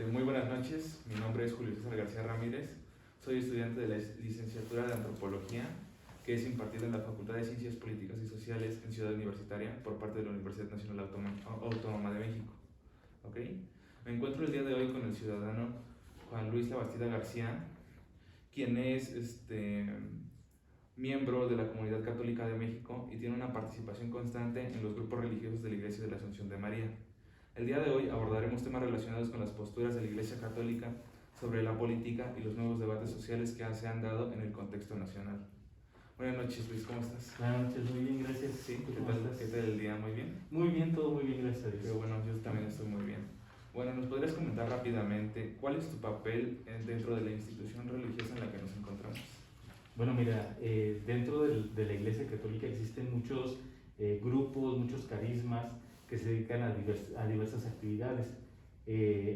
Muy buenas noches, mi nombre es Julio César García Ramírez, soy estudiante de la licenciatura de Antropología, que es impartida en la Facultad de Ciencias Políticas y Sociales en Ciudad Universitaria por parte de la Universidad Nacional Autónoma de México. ¿Okay? Me encuentro el día de hoy con el ciudadano Juan Luis Labastida García, quien es miembro de la Comunidad Católica de México y tiene una participación constante en los grupos religiosos de la Iglesia de la Asunción de María. El día de hoy abordaremos temas relacionados con las posturas de la Iglesia Católica sobre la política y los nuevos debates sociales que se han dado en el contexto nacional. Buenas noches, Luis, ¿cómo estás? Buenas noches, muy bien, gracias. Sí, ¿Qué tal el día? ¿Muy bien? Muy bien, todo muy bien, gracias a Dios. Pero bueno, yo también estoy muy bien. Bueno, ¿nos podrías comentar rápidamente cuál es tu papel dentro de la institución religiosa en la que nos encontramos? Bueno, mira, dentro de la Iglesia Católica existen muchos grupos, muchos carismas que se dedican a diversas actividades.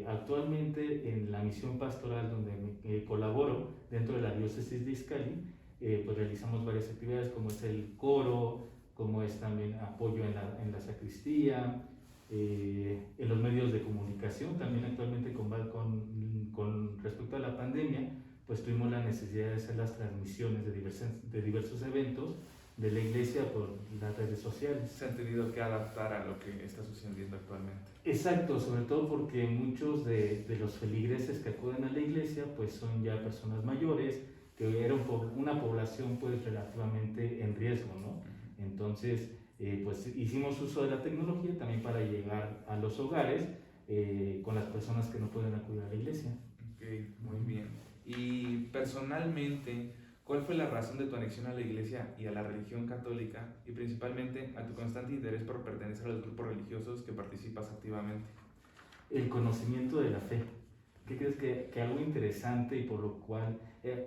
Actualmente en la misión pastoral donde colaboro dentro de la diócesis de Izcalli, pues realizamos varias actividades como es el coro, como es también apoyo en la sacristía, en los medios de comunicación. También actualmente con respecto a la pandemia, pues tuvimos la necesidad de hacer las transmisiones de diversos eventos de la iglesia por las redes sociales. Se han tenido que adaptar a lo que está sucediendo actualmente. Exacto, sobre todo porque muchos de los feligreses que acuden a la iglesia pues son ya personas mayores, que eran una población pues relativamente en riesgo, ¿no? Entonces, pues hicimos uso de la tecnología también para llegar a los hogares con las personas que no pueden acudir a la iglesia. Ok, muy bien. Y personalmente, ¿cuál fue la razón de tu anexión a la Iglesia y a la religión católica y principalmente a tu constante interés por pertenecer a los grupos religiosos que participas activamente? El conocimiento de la fe. ¿Qué crees que algo interesante y por lo cual,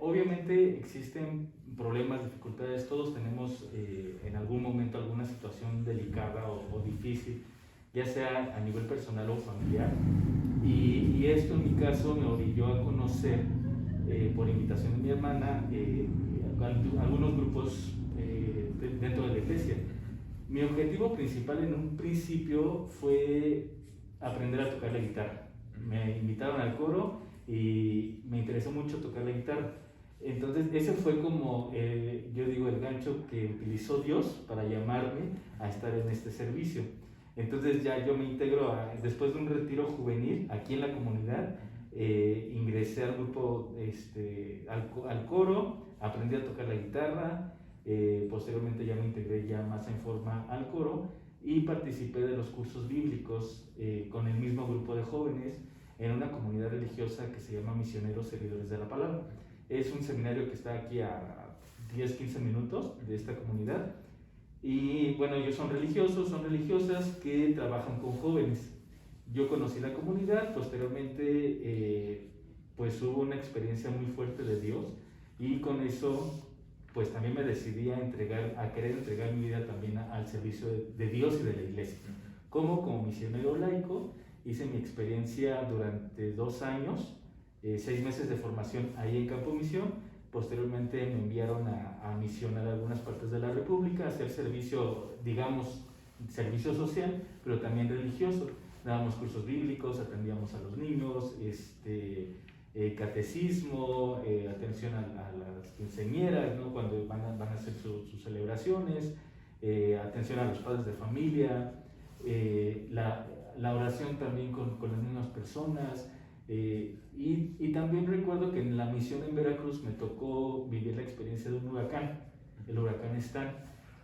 obviamente existen problemas, dificultades, todos tenemos en algún momento alguna situación delicada o difícil, ya sea a nivel personal o familiar, y esto en mi caso me orilló a conocer por invitación de mi hermana algunos grupos dentro de la iglesia. Mi objetivo principal en un principio fue aprender a tocar la guitarra. Me invitaron al coro y me interesó mucho tocar la guitarra. Entonces ese fue como, yo digo, el gancho que utilizó Dios para llamarme a estar en este servicio. Entonces ya yo me integro, después de un retiro juvenil aquí en la comunidad, ingresé al grupo, al coro, aprendí a tocar la guitarra, posteriormente ya me integré ya más en forma al coro y participé de los cursos bíblicos con el mismo grupo de jóvenes en una comunidad religiosa que se llama Misioneros Servidores de la Palabra. Es un seminario que está aquí a 10-15 minutos de esta comunidad y bueno, ellos son religiosos, son religiosas que trabajan con jóvenes. Yo conocí la comunidad, posteriormente pues hubo una experiencia muy fuerte de Dios y con eso pues también me decidí a querer entregar mi vida también al servicio de Dios y de la iglesia. Como misionero laico hice mi experiencia durante 2 años, 6 meses de formación ahí en Campo Misión. Posteriormente me enviaron a misionar a algunas partes de la República, a hacer servicio, digamos, servicio social, pero también religioso. Dábamos cursos bíblicos, atendíamos a los niños, catecismo, atención a las quinceañeras, ¿no? Cuando van a hacer sus celebraciones, atención a los padres de familia, la oración también con las mismas personas. Y también recuerdo que en la misión en Veracruz me tocó vivir la experiencia de un huracán, el huracán Stan,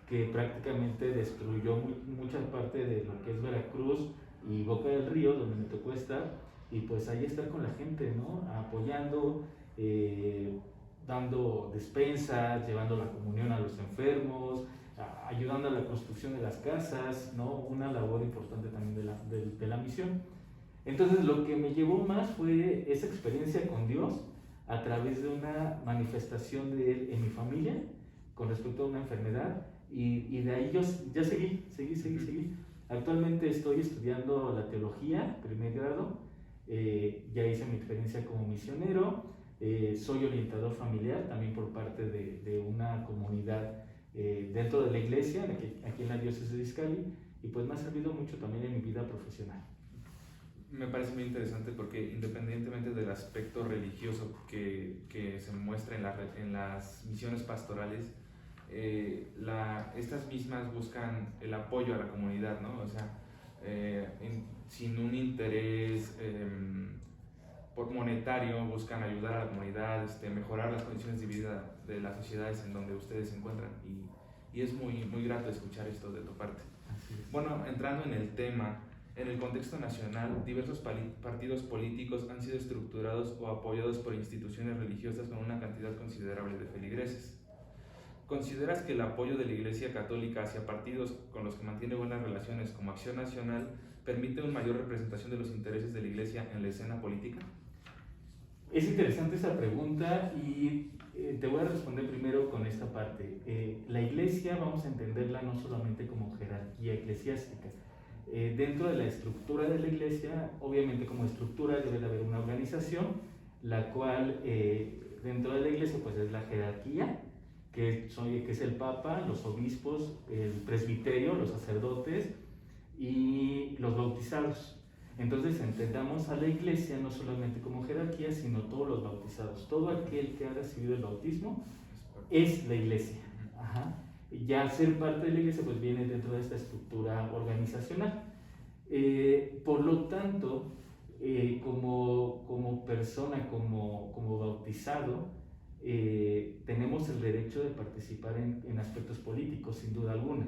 que prácticamente destruyó mucha parte de lo que es Veracruz y Boca del Río, donde me tocó estar, y pues ahí estar con la gente, ¿no? Apoyando, dando despensas, llevando la comunión a los enfermos, ayudando a la construcción de las casas, ¿no? Una labor importante también de la misión. Entonces lo que me llevó más fue esa experiencia con Dios a través de una manifestación de Él en mi familia con respecto a una enfermedad y de ahí yo ya seguí. Actualmente estoy estudiando la teología, primer grado, ya hice mi experiencia como misionero, soy orientador familiar también por parte de una comunidad dentro de la iglesia, aquí en la diócesis de Izcalli, y pues me ha servido mucho también en mi vida profesional. Me parece muy interesante porque independientemente del aspecto religioso que se muestra en las misiones pastorales, estas mismas buscan el apoyo a la comunidad, ¿no? O sea, sin un interés monetario, buscan ayudar a la comunidad, mejorar las condiciones de vida de las sociedades en donde ustedes se encuentran, y es muy, muy grato escuchar esto de tu parte. Bueno, entrando en el tema, en el contexto nacional, diversos partidos políticos han sido estructurados o apoyados por instituciones religiosas con una cantidad considerable de feligreses. ¿Consideras que el apoyo de la Iglesia Católica hacia partidos con los que mantiene buenas relaciones como Acción Nacional permite una mayor representación de los intereses de la Iglesia en la escena política? Es interesante esa pregunta y te voy a responder primero con esta parte. La Iglesia vamos a entenderla no solamente como jerarquía eclesiástica. Dentro de la estructura de la Iglesia, obviamente como estructura debe de haber una organización, la cual dentro de la Iglesia pues es la jerarquía, que es el Papa, los obispos, el presbiterio, los sacerdotes y los bautizados. Entonces entendamos a la Iglesia no solamente como jerarquía, sino todos los bautizados. Todo aquel que ha recibido el bautismo es la Iglesia. Ajá. Ya ser parte de la Iglesia pues viene dentro de esta estructura organizacional. Por lo tanto, como persona, como bautizado, tenemos el derecho de participar en aspectos políticos, sin duda alguna.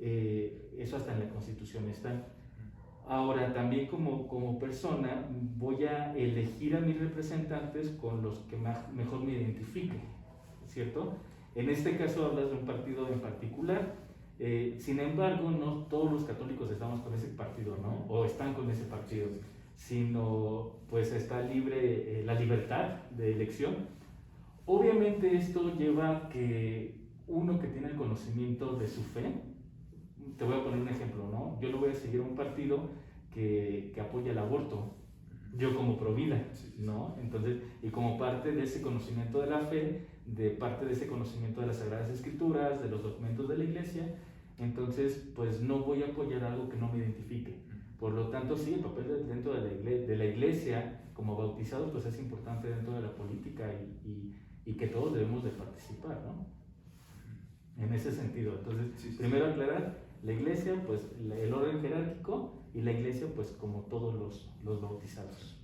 Eso hasta en la Constitución está. Ahora, también como persona, voy a elegir a mis representantes con los que mejor me identifique, ¿cierto? En este caso hablas de un partido en particular, sin embargo, no todos los católicos estamos con ese partido, ¿no? O están con ese partido, sino pues está libre la libertad de elección. Obviamente esto lleva a que uno que tiene el conocimiento de su fe, te voy a poner un ejemplo, ¿no? Yo no voy a seguir un partido que apoya el aborto, yo como provida, ¿no? Entonces, y como parte de ese conocimiento de la fe, de parte de ese conocimiento de las Sagradas Escrituras, de los documentos de la Iglesia, entonces, pues no voy a apoyar algo que no me identifique. Por lo tanto, sí, el papel dentro de la Iglesia, como bautizados, pues es importante dentro de la política y que todos debemos de participar, ¿no? En ese sentido. Entonces, primero aclarar, la Iglesia, pues el orden jerárquico, y la Iglesia, pues como todos los bautizados.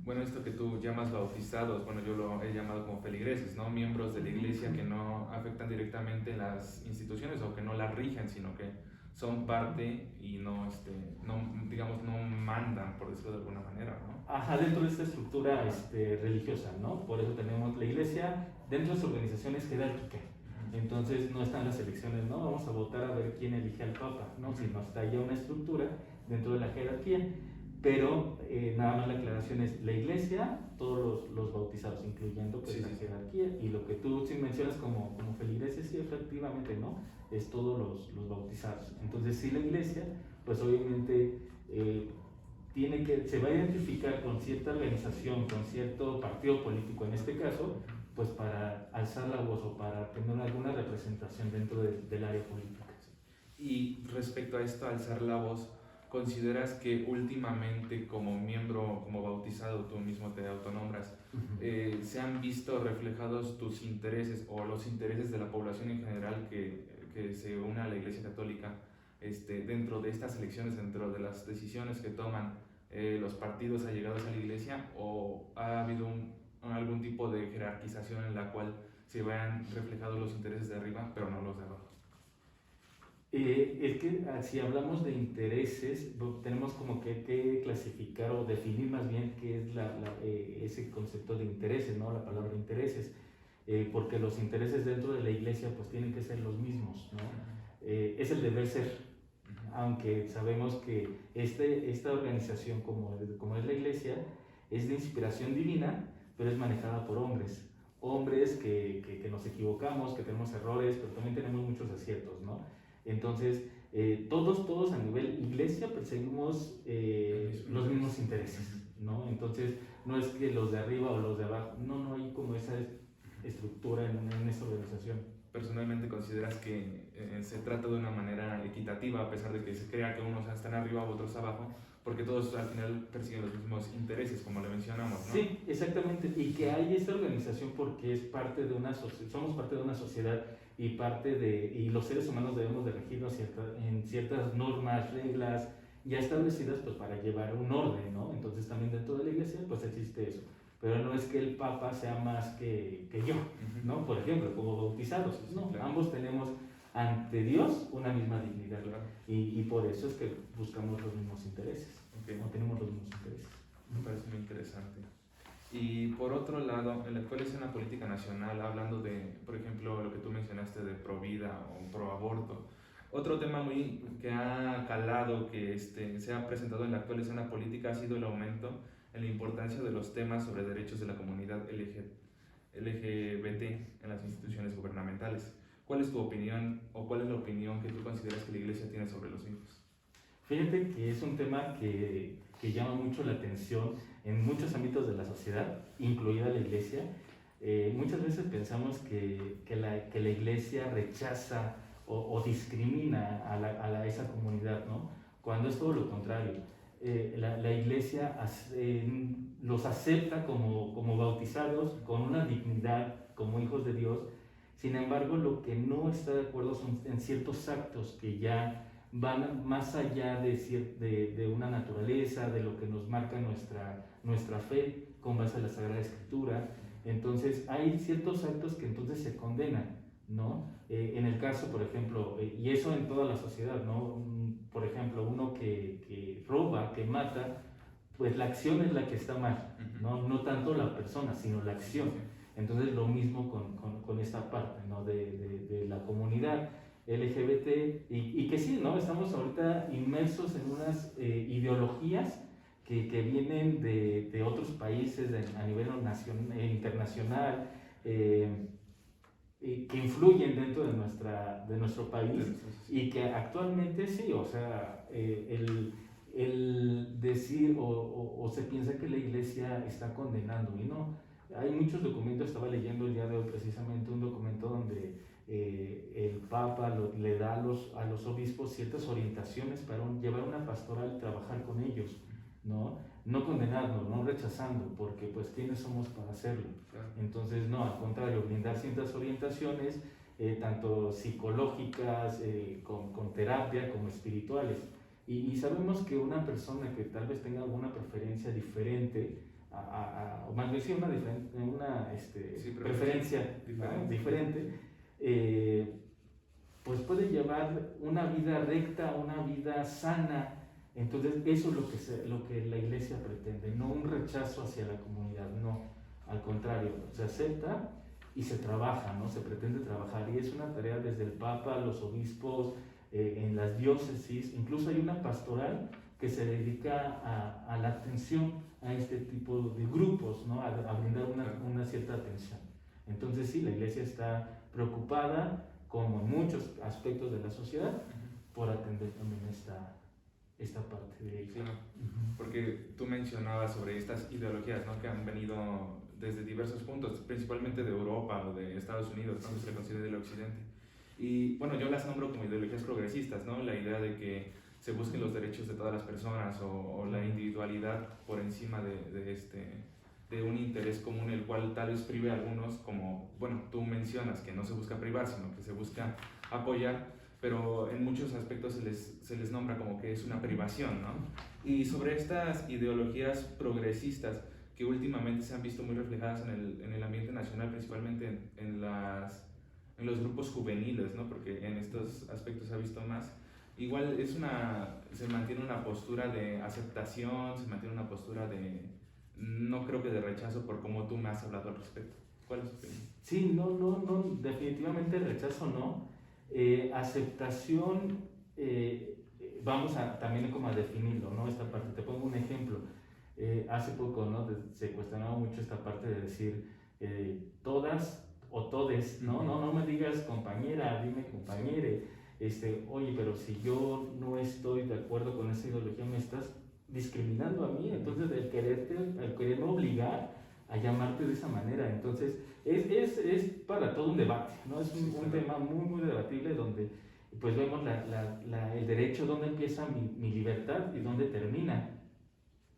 Bueno, esto que tú llamas bautizados, bueno, yo lo he llamado como feligreses, ¿no? Miembros de la Iglesia que no afectan directamente las instituciones o que no las rigen, sino que son parte y no, digamos, no mandan, por decirlo de alguna manera, ¿no? Ajá, dentro de esta estructura religiosa, ¿no? Por eso tenemos la Iglesia dentro de su organización es jerárquica. Entonces no están las elecciones, no vamos a votar a ver quién elige al Papa, ¿no? Sino está ya una estructura dentro de la jerarquía, pero nada más la aclaración es la Iglesia, todos los bautizados, incluyendo pues, la jerarquía, y lo que tú sí mencionas como feligreses, sí, efectivamente, ¿no? Es todos los bautizados. Entonces sí, la Iglesia, pues obviamente se va a identificar con cierta organización, con cierto partido político en este caso, pues para alzar la voz o para tener alguna representación dentro del área política. Y respecto a esto, alzar la voz, ¿consideras que últimamente como miembro, como bautizado, tú mismo te autonombras, se han visto reflejados tus intereses o los intereses de la población en general que se une a la Iglesia Católica dentro de estas elecciones, dentro de las decisiones que toman los partidos allegados a la Iglesia, o ha habido algún tipo de jerarquización en la cual se vean reflejados los intereses de arriba, pero no los de abajo? Es que si hablamos de intereses, tenemos como que clasificar o definir más bien qué es ese concepto de intereses, ¿no? La palabra intereses, porque los intereses dentro de la Iglesia pues tienen que ser los mismos, ¿no? Es el deber ser, aunque sabemos que esta organización como es la Iglesia es de inspiración divina, pero es manejada por hombres que nos equivocamos, que tenemos errores, pero también tenemos muchos aciertos, ¿no? Entonces, todos a nivel Iglesia perseguimos los mismos intereses, ¿no? Entonces, no es que los de arriba o los de abajo, no hay como esa estructura en esta organización. ¿Personalmente consideras que se trata de una manera equitativa, a pesar de que se crea que unos están arriba u otros abajo? porque todos al final persiguen los mismos intereses, como le mencionamos, ¿no? Sí, exactamente, y que hay esta organización porque es parte de una somos parte de una sociedad y los seres humanos debemos de regirnos en ciertas normas, reglas ya establecidas pues para llevar un orden, ¿no? Entonces también dentro de la iglesia pues existe eso, pero no es que el Papa sea más que yo, ¿no? Por ejemplo, como bautizados, no, claro. Ambos tenemos ante Dios una misma dignidad, Claro. y por eso es que buscamos los mismos intereses, Okay. o tenemos los mismos intereses. Me parece muy interesante. Y por otro lado, en la actual escena política nacional, hablando de, por ejemplo, lo que tú mencionaste de pro vida o pro aborto, otro tema muy que ha calado, que se ha presentado en la actual escena política, ha sido el aumento en la importancia de los temas sobre derechos de la comunidad LGBT en las instituciones gubernamentales. ¿Cuál es tu opinión o cuál es la opinión que tú consideras que la Iglesia tiene sobre los hijos? Fíjate que es un tema que llama mucho la atención en muchos ámbitos de la sociedad, incluida la iglesia. Muchas veces pensamos que la iglesia rechaza o discrimina a esa comunidad, ¿no? Cuando es todo lo contrario. La iglesia los acepta como bautizados, con una dignidad, como hijos de Dios. Sin embargo, lo que no está de acuerdo son en ciertos actos que ya van más allá de una naturaleza, de lo que nos marca nuestra fe con base a la Sagrada Escritura. Entonces hay ciertos actos que entonces se condenan, ¿no? En el caso, por ejemplo, y eso en toda la sociedad, ¿no? Por ejemplo, uno que roba, que mata, pues la acción es la que está mal, ¿no? No tanto la persona, sino la acción. Entonces lo mismo con esta parte, ¿no? de la comunidad LGBT, y que sí, ¿no? Estamos ahorita inmersos en unas ideologías que vienen de otros países a nivel internacional, que influyen dentro de nuestro país, y que actualmente sí, o sea, el decir o se piensa que la iglesia está condenando, y no. Hay muchos documentos, estaba leyendo el día de hoy precisamente un documento donde el Papa le da a los obispos ciertas orientaciones para llevar una pastoral y trabajar con ellos, ¿no? No condenarnos, no rechazando, porque pues quiénes somos para hacerlo. Claro. Entonces no, al contrario, brindar ciertas orientaciones, tanto psicológicas, con terapia, como espirituales. Y sabemos que una persona que tal vez tenga alguna preferencia diferente, o más bien una preferencia diferente, pues puede llevar una vida recta, una vida sana. Entonces eso es lo que la iglesia pretende, no un rechazo hacia la comunidad, no, al contrario, se acepta y se trabaja, ¿no? Se pretende trabajar, y es una tarea desde el Papa, los obispos, en las diócesis. Incluso hay una pastoral que se dedica a la atención a este tipo de grupos, ¿no? A brindar una cierta atención. Entonces sí, la iglesia está preocupada, como en muchos aspectos de la sociedad, por atender también esta parte de ella. Claro, porque tú mencionabas sobre estas ideologías, ¿no? Que han venido desde diversos puntos, principalmente de Europa o de Estados Unidos, ¿no? Se le considera el occidente. Y bueno, yo las nombro como ideologías progresistas, ¿no? La idea de que se busquen los derechos de todas las personas, o la individualidad por encima de un interés común, el cual tal vez prive a algunos, como, bueno, tú mencionas que no se busca privar, sino que se busca apoyar, pero en muchos aspectos se les nombra como que es una privación, ¿no? Y sobre estas ideologías progresistas que últimamente se han visto muy reflejadas en el ambiente nacional, principalmente en los grupos juveniles, ¿no? Porque en estos aspectos se ha visto más. Igual se mantiene una postura de aceptación, se mantiene una postura no creo que de rechazo, por cómo tú me has hablado al respecto. ¿Cuál es tu opinión? Sí, no, definitivamente rechazo no. Aceptación, vamos también como a definirlo, ¿no? Esta parte, te pongo un ejemplo. Hace poco, ¿no? Se cuestionaba mucho esta parte de decir todas o todes, ¿no? No me digas compañera, dime compañere. Oye, pero si yo no estoy de acuerdo con esa ideología, me estás discriminando a mí. Entonces el quererme obligar a llamarte de esa manera. Entonces es para todo un debate, ¿no? Es un tema muy, muy debatible, donde pues vemos el derecho, dónde empieza mi libertad y dónde termina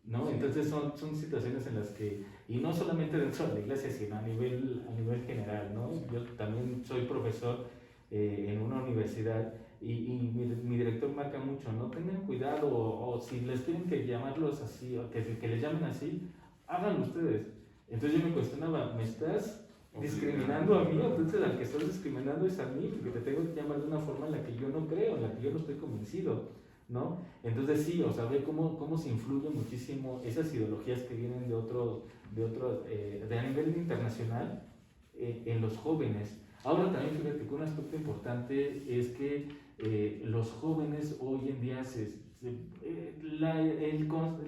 ¿no? Sí. Entonces son situaciones en las que, y no solamente dentro de la iglesia, sino a nivel general, ¿no? Yo también soy profesor en una universidad y mi director marca mucho, ¿no? Tengan cuidado o si les tienen que llamarlos así, o que les llamen así, háganlo ustedes. Entonces yo me cuestionaba, ¿me estás discriminando a mí? Entonces al que estás discriminando es a mí, porque te tengo que llamar de una forma en la que yo no creo, en la que yo no estoy convencido, ¿no? Entonces sí, o sea, ve cómo se influye muchísimo esas ideologías que vienen de a nivel internacional en los jóvenes. Ahora también fíjate que un aspecto importante es que los jóvenes hoy en día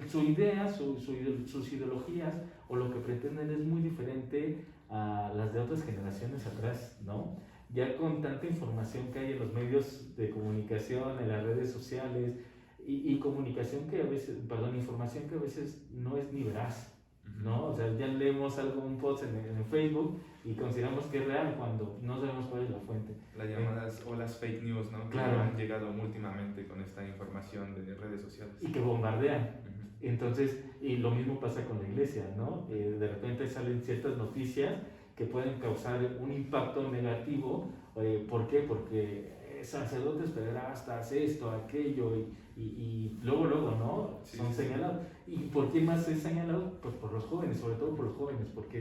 su idea, sus ideologías o lo que pretenden es muy diferente a las de otras generaciones atrás, ¿no? Ya con tanta información que hay en los medios de comunicación, en las redes sociales y comunicación que a veces, perdón, información que a veces no es ni veraz, ¿no? O sea, ya leemos algo, un post en Facebook y consideramos que es real cuando no sabemos cuál es la fuente. Las llamadas o las fake news, ¿no? Claro. Que han llegado últimamente con esta información de redes sociales. Y que bombardean. Entonces, y lo mismo pasa con la iglesia, ¿no? De repente salen ciertas noticias que pueden causar un impacto negativo. ¿Por qué? Porque sacerdotes pederastas, esto, aquello, y luego, ¿no? Sí, son señalados. ¿Y por qué más es señalado? Pues por los jóvenes, sobre todo por los jóvenes, porque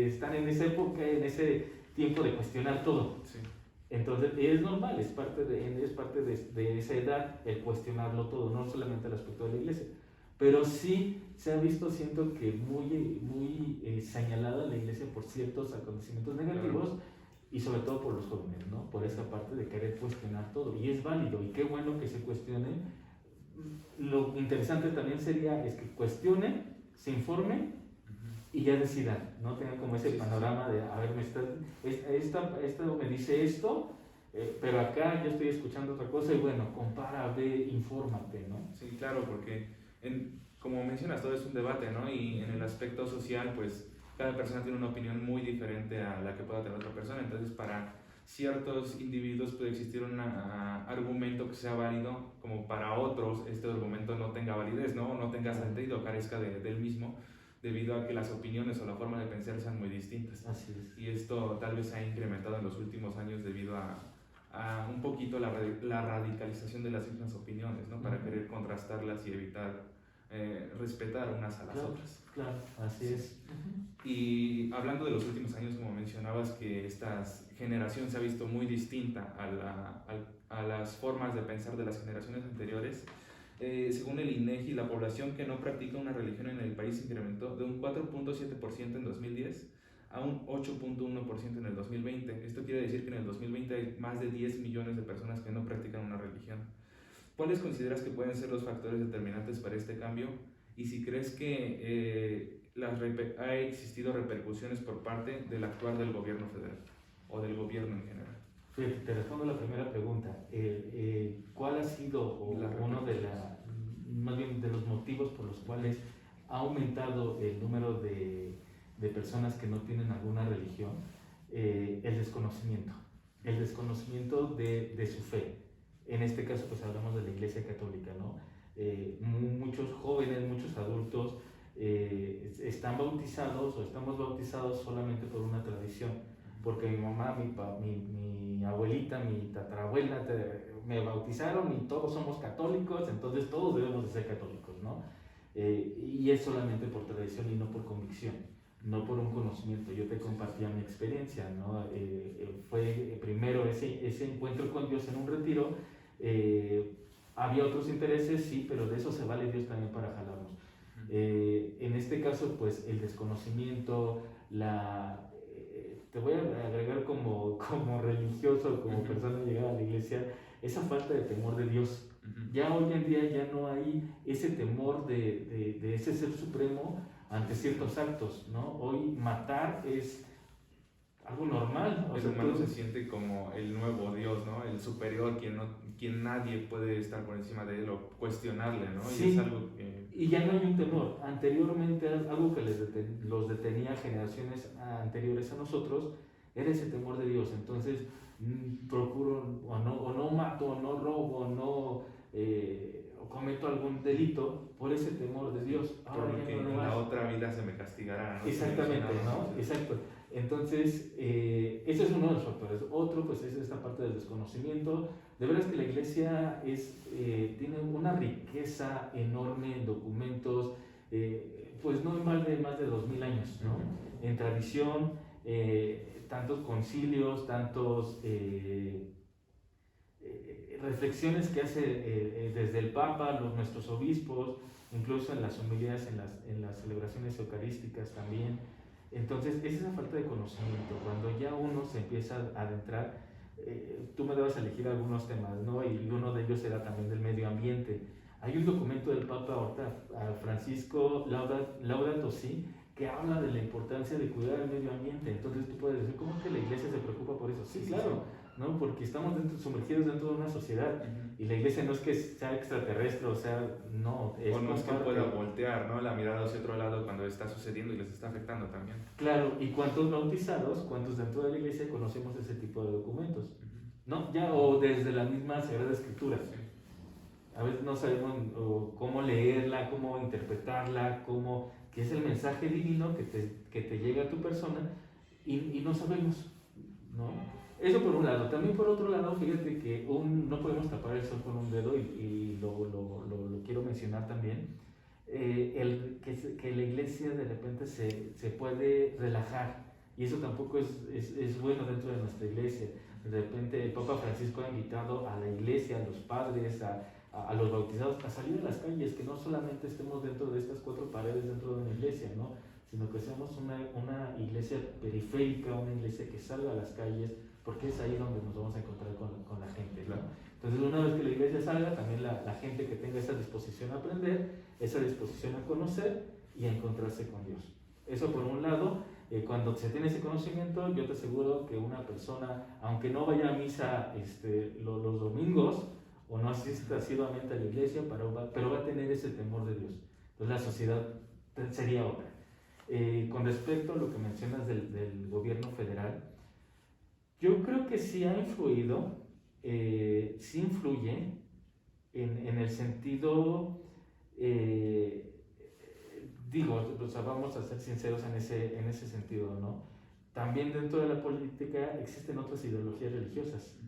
están en esa época, en ese tiempo de cuestionar todo. Sí. Entonces es normal, es parte de esa edad el cuestionarlo todo, no solamente el aspecto de la iglesia. Pero sí se ha visto, siento que muy señalada la iglesia por ciertos acontecimientos negativos, claro. Y sobre todo por los jóvenes, ¿no? Por esa parte de querer cuestionar todo. Y es válido, y qué bueno que se cuestione. Lo interesante también sería es que cuestionen, se informen y ya decidan, no tengan como ese panorama de, a ver, esto me dice esto, pero acá yo estoy escuchando otra cosa y bueno, compara, ve, infórmate, ¿no? Sí, claro, porque como mencionas, todo es un debate, ¿no? Y en el aspecto social, pues cada persona tiene una opinión muy diferente a la que pueda tener otra persona, entonces para ciertos individuos puede existir un argumento que sea válido, como para otros este argumento no tenga validez, no tenga sentido, carezca del mismo, debido a que las opiniones o la forma de pensar sean muy distintas. Así es. Y esto tal vez se ha incrementado en los últimos años debido a un poquito la radicalización de las mismas opiniones, ¿no? Para querer contrastarlas y evitar respetar unas a las otras. Claro, así es. Y hablando de los últimos años, como mencionabas, que esta generación se ha visto muy distinta a las formas de pensar de las generaciones anteriores. Según el INEGI, la población que no practica una religión en el país incrementó de un 4.7% en 2010 a un 8.1% en el 2020. Esto quiere decir que en el 2020 hay más de 10 millones de personas que no practican una religión. ¿Cuáles consideras que pueden ser los factores determinantes para este cambio? Y si crees que ha existido repercusiones por parte del actuar del gobierno federal o del gobierno en general. Fíjate, te respondo la primera pregunta. ¿Cuál ha sido uno más bien de los motivos por los cuales ha aumentado el número de personas que no tienen alguna religión? El desconocimiento. El desconocimiento de su fe. En este caso, pues hablamos de la Iglesia Católica, ¿no? Muchos jóvenes, muchos adultos están bautizados o estamos bautizados solamente por una tradición, porque mi mamá, mi abuelita, mi tatarabuela me bautizaron y todos somos católicos, entonces todos debemos de ser católicos, ¿no? Y es solamente por tradición y no por convicción, no por un conocimiento. Yo te compartía mi experiencia, ¿no? Fue primero ese encuentro con Dios en un retiro. Había otros intereses, sí, pero de eso se vale Dios también para jalarnos. En este caso, pues el desconocimiento, te voy a agregar como religioso, como persona llegada a la iglesia, esa falta de temor de Dios. Ya hoy en día ya no hay ese temor de ese ser supremo ante ciertos actos, ¿no? Hoy matar es algo normal. El humano se siente como el nuevo Dios, ¿no? El superior, quien nadie puede estar por encima de él o cuestionarle, ¿no? Sí, y es algo que... Y ya no hay un temor. Anteriormente, algo que los detenía generaciones anteriores a nosotros, era ese temor de Dios. Entonces, procuro, o no mato, o no robo, no o cometo algún delito por ese temor de Dios. Porque en la otra vida se me castigará, ¿no? Exactamente, ¿no? Exacto. Entonces, ese es uno de los factores. Otro, pues, es esta parte del desconocimiento. De veras que la iglesia tiene una riqueza enorme en documentos, pues no en más de 2000 años, ¿no? En tradición, tantos concilios, tantos reflexiones que hace desde el Papa, nuestros obispos, incluso en las homilías, en las celebraciones eucarísticas también. Entonces, es esa falta de conocimiento. Cuando ya uno se empieza a adentrar, tú me dabas a elegir algunos temas, ¿no? Y uno de ellos era también del medio ambiente. Hay un documento del Papa ahorita, Francisco Laudato Si, que habla de la importancia de cuidar el medio ambiente. Entonces tú puedes decir, ¿cómo es que la iglesia se preocupa por eso? Sí, claro, ¿no? Porque estamos sumergidos dentro de una sociedad, y la iglesia no es que sea extraterrestre, o sea, no. O no es que pueda voltear, ¿no?, la mirada hacia otro lado cuando está sucediendo y les está afectando también. Claro, ¿y cuántos bautizados, cuántos dentro de la iglesia conocemos ese tipo de documentos? ¿No? Ya, o desde la misma Sagrada Escritura. A veces no sabemos cómo leerla, cómo interpretarla, que es el mensaje divino que te llega a tu persona, y no sabemos, ¿no? Eso por un lado. También por otro lado, fíjate que no podemos tapar el sol con un dedo, y lo quiero mencionar también, que la iglesia de repente se puede relajar, y eso tampoco es bueno dentro de nuestra iglesia. De repente el Papa Francisco ha invitado a la iglesia, a los padres, a los bautizados a salir a las calles, que no solamente estemos dentro de estas cuatro paredes dentro de una iglesia, ¿no?, sino que seamos una iglesia periférica, una iglesia que salga a las calles, porque es ahí donde nos vamos a encontrar con la gente, ¿no? Entonces, una vez que la iglesia salga, también la gente que tenga esa disposición a aprender, esa disposición a conocer y a encontrarse con Dios. Eso por un lado. Cuando se tiene ese conocimiento, yo te aseguro que una persona, aunque no vaya a misa los domingos, o no asista asiduamente a la iglesia, pero va a tener ese temor de Dios. Entonces la sociedad sería otra. Con respecto a lo que mencionas del gobierno federal, yo creo que sí ha influido, sí influye en el sentido, o sea, vamos a ser sinceros en ese sentido, ¿no? También dentro de la política existen otras ideologías religiosas,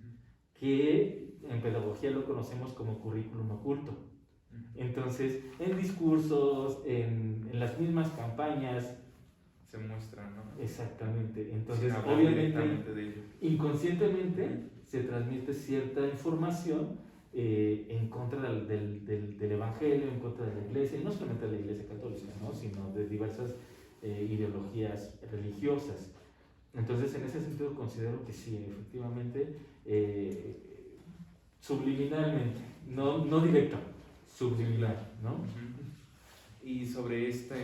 que en pedagogía lo conocemos como currículum oculto. Entonces, en discursos, en las mismas campañas, se muestran, ¿no? Exactamente. Entonces, obviamente, inconscientemente se transmite cierta información en contra del Evangelio, en contra de la Iglesia, y no solamente de la Iglesia Católica, ¿no?, sino de diversas ideologías religiosas. Entonces, en ese sentido considero que sí, efectivamente, subliminalmente, no directo, subliminal, ¿no? Y sobre esta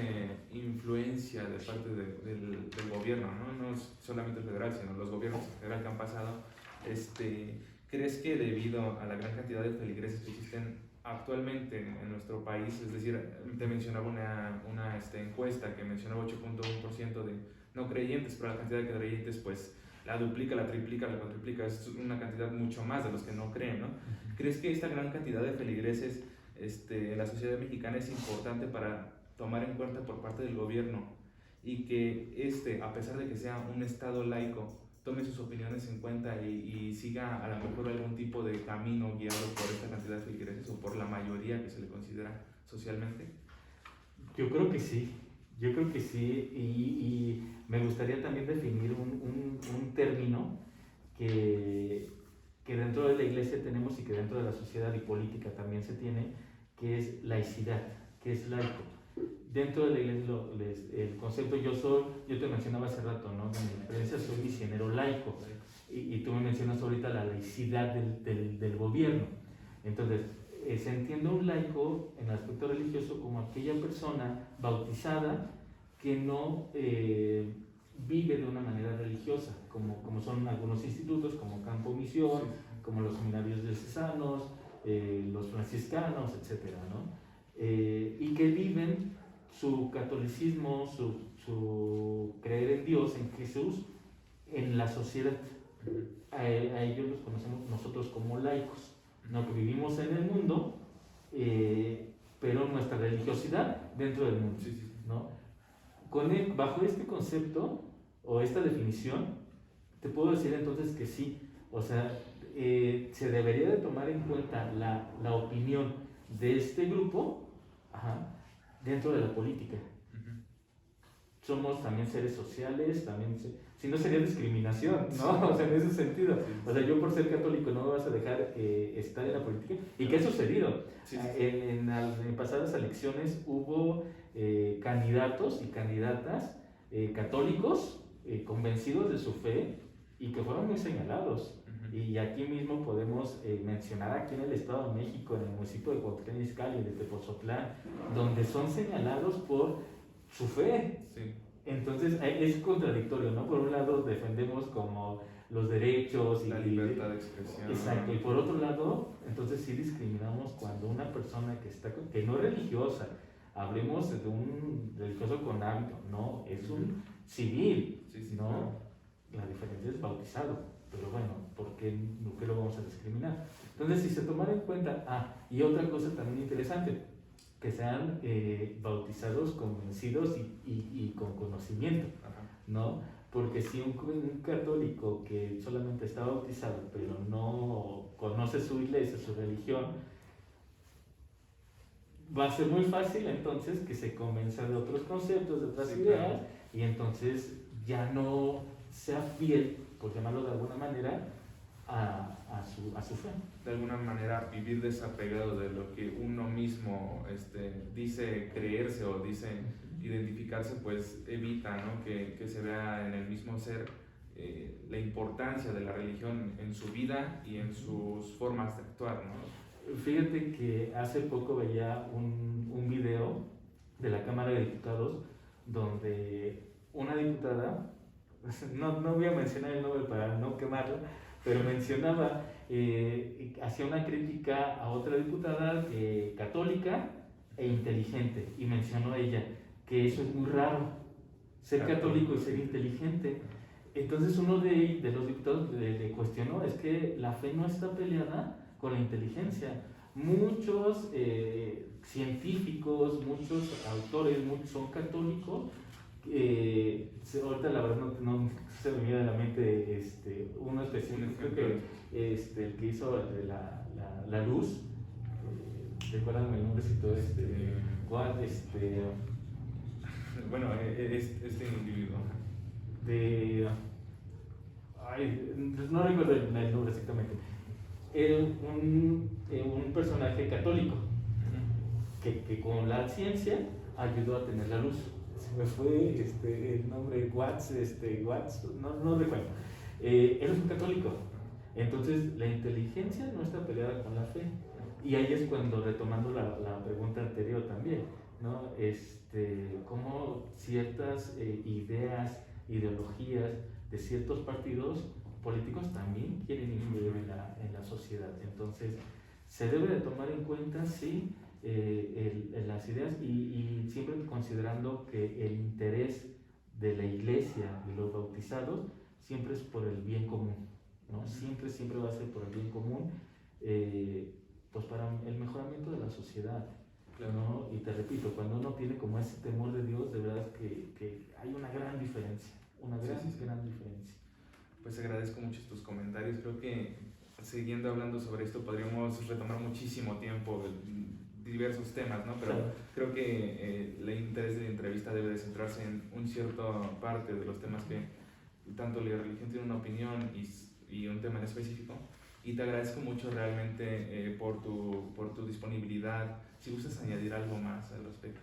influencia de parte del gobierno, ¿no? No solamente el federal, sino los gobiernos en general que han pasado, ¿crees que debido a la gran cantidad de feligreses que existen actualmente en nuestro país, es decir, te mencionaba una encuesta que mencionaba 8.1% de no creyentes, pero la cantidad de creyentes pues la duplica, la triplica, la cuatriplica, es una cantidad mucho más de los que no creen, ¿no? ¿Crees que esta gran cantidad de feligreses en la sociedad mexicana es importante para tomar en cuenta por parte del gobierno, y que a pesar de que sea un estado laico, tome sus opiniones en cuenta y siga a lo mejor algún tipo de camino guiado por esta cantidad de feligreses o por la mayoría que se le considera socialmente? Yo creo que sí, y me gustaría también definir un término que dentro de la iglesia tenemos y que dentro de la sociedad y política también se tiene, que es laicidad, que es laico. Dentro de la iglesia, el concepto yo te mencionaba hace rato, ¿no?, de mi experiencia, soy misionero laico, y tú me mencionas ahorita la laicidad del gobierno. Entonces, se entiende un laico en el aspecto religioso como aquella persona bautizada que no vive de una manera religiosa, como son algunos institutos, como Campo Misión, como los seminarios diocesanos, los franciscanos, etcétera, ¿no? Y que viven su catolicismo, su creer en Dios, en Jesús, en la sociedad. A ellos los conocemos nosotros como laicos, ¿no? Que vivimos en el mundo, pero nuestra religiosidad dentro del mundo, Sí, sí. ¿no? Bajo este concepto o esta definición, te puedo decir entonces que sí, o sea, se debería de tomar en cuenta la opinión de este grupo, ajá, dentro de la política. Somos también seres sociales, también si no sería discriminación, ¿no? O sea, en ese sentido. O sea, yo por ser católico no me vas a dejar estar en la política. ¿Y qué ha sucedido? Sí, sí. En pasadas elecciones hubo candidatos y candidatas católicos convencidos de su fe y que fueron muy señalados. Y aquí mismo podemos mencionar aquí en el Estado de México, en el municipio de Cuautitlán Izcalli, de Tepozotlán, donde son señalados por su fe. Sí. Entonces es contradictorio, ¿no? Por un lado defendemos como los derechos y la libertad de expresión. Exacto, y por otro lado, entonces sí discriminamos cuando una persona que no es religiosa, hablemos de un religioso con hábito, no, es un civil, Sí, sí, ¿no? claro. La diferencia es bautizado, pero bueno, ¿por qué lo vamos a discriminar? Entonces, si se tomara en cuenta, y otra cosa también interesante, que sean bautizados convencidos y con conocimiento, ¿no? Porque si un católico que solamente está bautizado pero no conoce su iglesia, su religión, va a ser muy fácil entonces que se convenza de otros conceptos, de otras ideas, claro. Y entonces ya no sea fiel, por llamarlo de alguna manera, a su fe. De alguna manera vivir desapegado de lo que uno mismo dice creerse o dice identificarse, pues evita, ¿no? que se vea en el mismo ser la importancia de la religión en su vida y en sus formas de actuar, ¿no? Fíjate que hace poco veía un video de la Cámara de Diputados donde una diputada, no voy a mencionar el nombre para no quemarla, pero mencionaba, hacía una crítica a otra diputada católica e inteligente, y mencionó ella que eso es muy raro, ser católico y ser inteligente. Entonces uno de los diputados le cuestionó, es que la fe no está peleada con la inteligencia. Muchos científicos, muchos autores, muchos son católicos. Ahorita la verdad no se me viene a la mente uno específico, creo que el que hizo la luz, recuérdame el nombrecito, bueno, este individuo no recuerdo el nombre exactamente. Era un personaje católico que con la ciencia ayudó a tener la luz. Se me fue el nombre, Watts, no recuerdo. Él es un católico. Entonces, la inteligencia no está peleada con la fe. Y ahí es cuando, retomando la pregunta anterior también, ¿no? Cómo ciertas ideas, ideologías de ciertos partidos políticos también quieren influir en la sociedad. Entonces, se debe de tomar en cuenta, sí, las ideas y siempre considerando que el interés de la iglesia, de los bautizados, siempre es por el bien común, ¿no? Siempre va a ser por el bien común, pues para el mejoramiento de la sociedad, ¿no? Y te repito, cuando uno tiene como ese temor de Dios, de verdad que hay una gran diferencia, gran diferencia. Pues agradezco mucho tus comentarios. Creo que siguiendo hablando sobre esto podríamos retomar muchísimo tiempo diversos temas, ¿no? Pero claro, creo que el interés de la entrevista debe de centrarse en un cierto parte de los temas que tanto la religión tiene una opinión y un tema en específico. Y te agradezco mucho realmente por tu disponibilidad. Si gustas añadir algo más al respecto.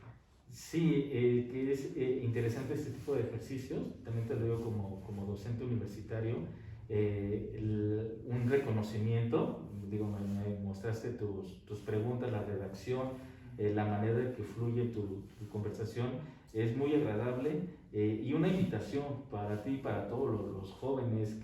Sí, que es interesante este tipo de ejercicios, también te lo digo como docente universitario, un reconocimiento, digo, me mostraste tus preguntas, la redacción, la manera en que fluye tu conversación, es muy agradable, y una invitación para ti y para todos los jóvenes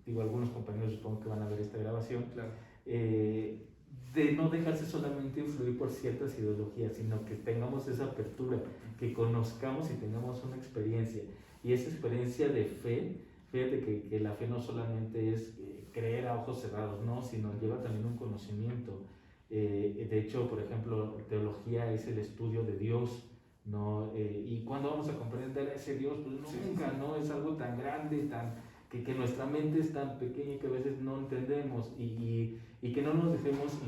digo, algunos compañeros supongo que van a ver esta grabación, claro, de no dejarse solamente influir por ciertas ideologías, sino que tengamos esa apertura, que conozcamos y tengamos una experiencia. Y esa experiencia de fe Fíjate que la fe no solamente es creer a ojos cerrados, ¿no? Sino lleva también un conocimiento. De hecho, por ejemplo, teología es el estudio de Dios, ¿no? ¿Y cuándo vamos a comprender a ese Dios? Pues nunca, ¿no? Es algo tan grande, que nuestra mente es tan pequeña que a veces no entendemos y que no nos dejemos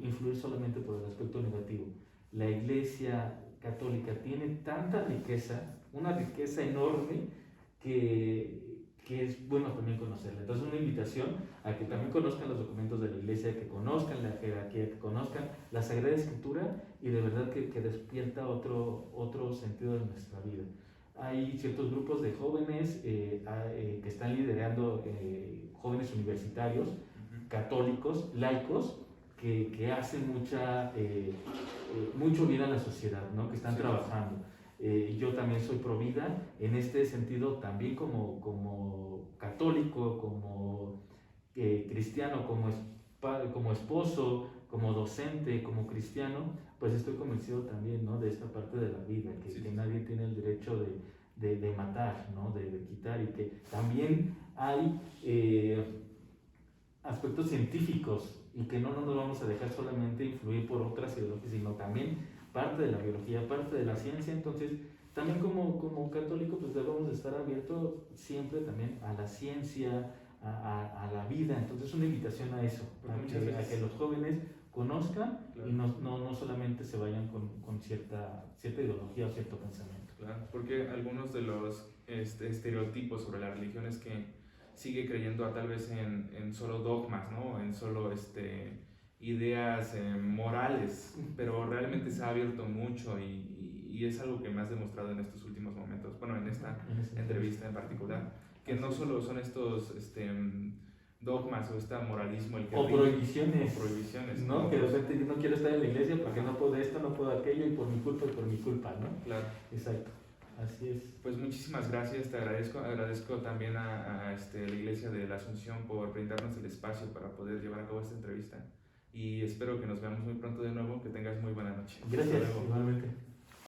influir solamente por el aspecto negativo. La Iglesia Católica tiene tanta riqueza, una riqueza enorme que es bueno también conocerla. Entonces, una invitación a que también conozcan los documentos de la Iglesia, que conozcan la jerarquía, que conozcan la Sagrada Escritura y de verdad que despierta otro sentido de nuestra vida. Hay ciertos grupos de jóvenes que están liderando jóvenes universitarios, católicos, laicos, que hacen mucho bien a la sociedad, ¿no? Que están trabajando. Yo también soy pro vida, en este sentido también como católico, como cristiano, como esposo, como docente, como cristiano, pues estoy convencido también, ¿no? De esta parte de la vida, que nadie tiene el derecho de matar, ¿no? De quitar, y que también hay aspectos científicos y que no nos vamos a dejar solamente influir por otras ideologías, sino también parte de la biología, parte de la ciencia. Entonces, también como católico, pues debemos de estar abiertos siempre también a la ciencia, a la vida. Entonces, una invitación a eso, a que los jóvenes conozcan, claro, y no solamente se vayan con cierta ideología o cierto pensamiento. Claro, porque algunos de los estereotipos sobre la religión es que sigue creyendo tal vez en solo dogmas, ¿no? En solo ideas morales, pero realmente se ha abierto mucho y es algo que me has demostrado en estos últimos momentos, bueno, en esta entrevista en particular, que no solo son estos dogmas o este moralismo el que o prohibiciones, ¿no? Que de repente yo no quiero estar en la iglesia porque no puedo esto, no puedo aquello, y por mi culpa, ¿no? Claro. Exacto. Así es. Pues muchísimas gracias, te agradezco también a la Iglesia de la Asunción por brindarnos el espacio para poder llevar a cabo esta entrevista y espero que nos veamos muy pronto de nuevo, que tengas muy buena noche. Gracias, igualmente.